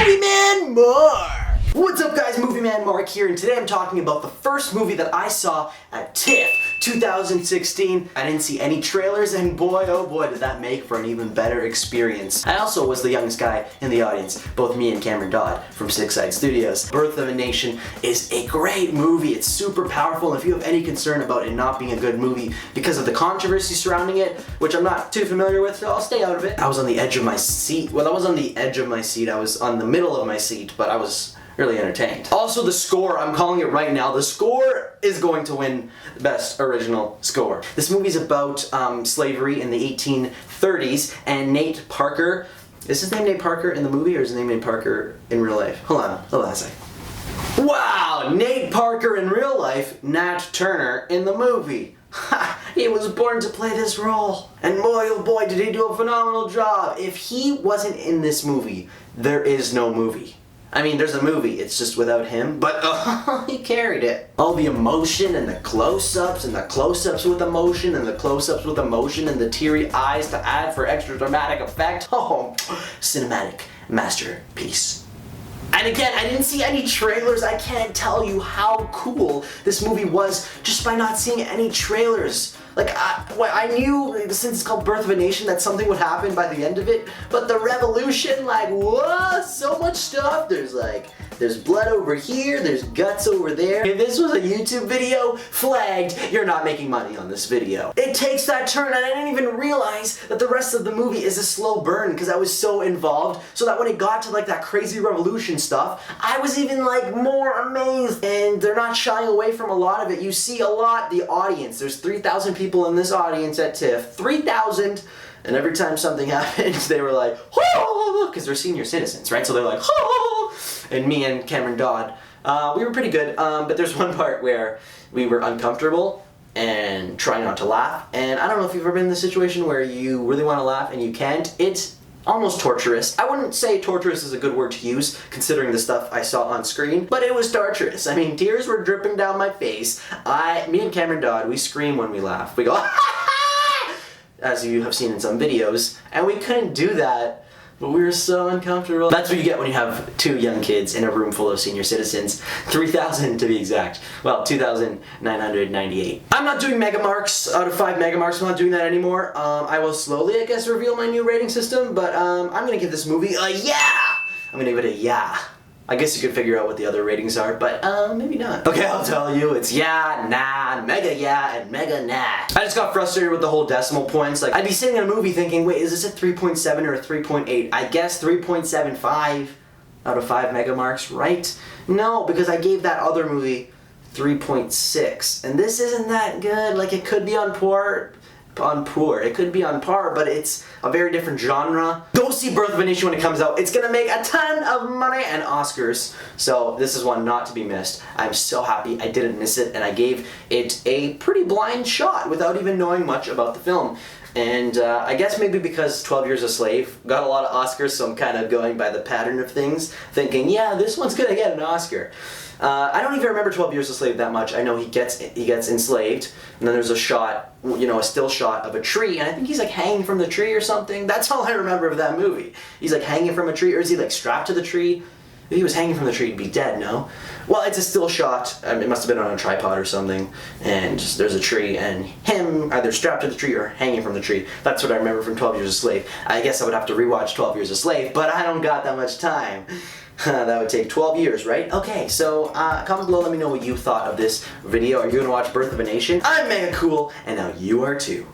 Movie Man Mark! What's up guys, Movie Man Mark here, and today I'm talking about the first movie that I saw at TIFF 2016. I didn't see any trailers, and boy oh boy did that make for an even better experience. I also was the youngest guy in the audience, both me and Cameron Dodd from Six Side Studios. Birth of a Nation is a great movie. It's super powerful, and if you have any concern about it not being a good movie because of the controversy surrounding it, which I'm not too familiar with, so I'll stay out of it. I was on the edge of my seat. Well, I was on the edge of my seat. I was on the middle of my seat, but I was really entertained. Also, the score, I'm calling it right now, the score is going to win Best Original Score. This movie's about slavery in the 1830s, and Nate Parker, is his name Nate Parker in the movie, or is his name Nate Parker in real life? Hold on a second. Wow, Nate Parker in real life, Nat Turner in the movie. Ha! He was born to play this role. And boy oh boy did he do a phenomenal job. If he wasn't in this movie, there is no movie. I mean, there's a movie, it's just without him, but he carried it. All the emotion and the close-ups and the close-ups with emotion and the close-ups with emotion and the teary eyes to add for extra dramatic effect. Oh, cinematic masterpiece. And again, I didn't see any trailers. I can't tell you how cool this movie was just by not seeing any trailers. Like, I knew, since it's called Birth of a Nation, that something would happen by the end of it, but the revolution, like, whoa, so much stuff. There's blood over here, there's guts over there. If this was a YouTube video, flagged, you're not making money on this video. It takes that turn, and I didn't even realize that the rest of the movie is a slow burn because I was so involved, so that when it got to like that crazy revolution stuff, I was even like more amazed. And they're not shying away from a lot of it. You see a lot, the audience, there's 3,000 people in this audience at TIFF, 3,000, and every time something happens, they were like, oh, because they're senior citizens, right? So they're like, oh. And me and Cameron Dodd, we were pretty good, but there's one part where we were uncomfortable and trying not to laugh, and I don't know if you've ever been in this situation where you really want to laugh and you can't. It's almost torturous. I wouldn't say torturous is a good word to use, considering the stuff I saw on screen, but it was torturous. I mean, tears were dripping down my face. Me and Cameron Dodd, we scream when we laugh. We go, as you have seen in some videos, and we couldn't do that, but we were so uncomfortable. That's what you get when you have two young kids in a room full of senior citizens. 3,000 to be exact. Well, 2,998. I'm not doing mega marks out of 5 mega marks. I'm not doing that anymore. I will slowly, I guess, reveal my new rating system, but I'm gonna give this movie a yeah! I'm gonna give it a yeah. I guess you could figure out what the other ratings are, but maybe not. Okay, I'll tell you, it's yeah, nah, mega yeah, and mega nah. I just got frustrated with the whole decimal points. Like, I'd be sitting in a movie thinking, wait, is this a 3.7 or a 3.8? I guess 3.75 out of 5 mega marks, right? No, because I gave that other movie 3.6, and this isn't that good. Like, it could be on par. It could be on par, but it's a very different genre. Go see Birth of a Nation when it comes out. It's gonna make a ton of money and Oscars, so this is one not to be missed. I'm so happy I didn't miss it, and I gave it a pretty blind shot without even knowing much about the film. And I guess maybe because 12 Years a Slave got a lot of Oscars, so I'm kind of going by the pattern of things, thinking, yeah, this one's gonna get an Oscar. I don't even remember 12 Years a Slave that much. I know he gets enslaved, and then there's a shot, you know, a still shot of a tree, and I think he's like hanging from the tree or something. That's all I remember of that movie. He's like hanging from a tree, or is he like strapped to the tree? If he was hanging from the tree, he'd be dead, no? Well, it's a still shot. It must have been on a tripod or something, and there's a tree, and him either strapped to the tree or hanging from the tree. That's what I remember from 12 Years a Slave. I guess I would have to rewatch 12 Years a Slave, but I don't got that much time. That would take 12 years, right? Okay, so comment below, let me know what you thought of this video. Are you gonna watch Birth of a Nation? I'm mega cool, and now you are too.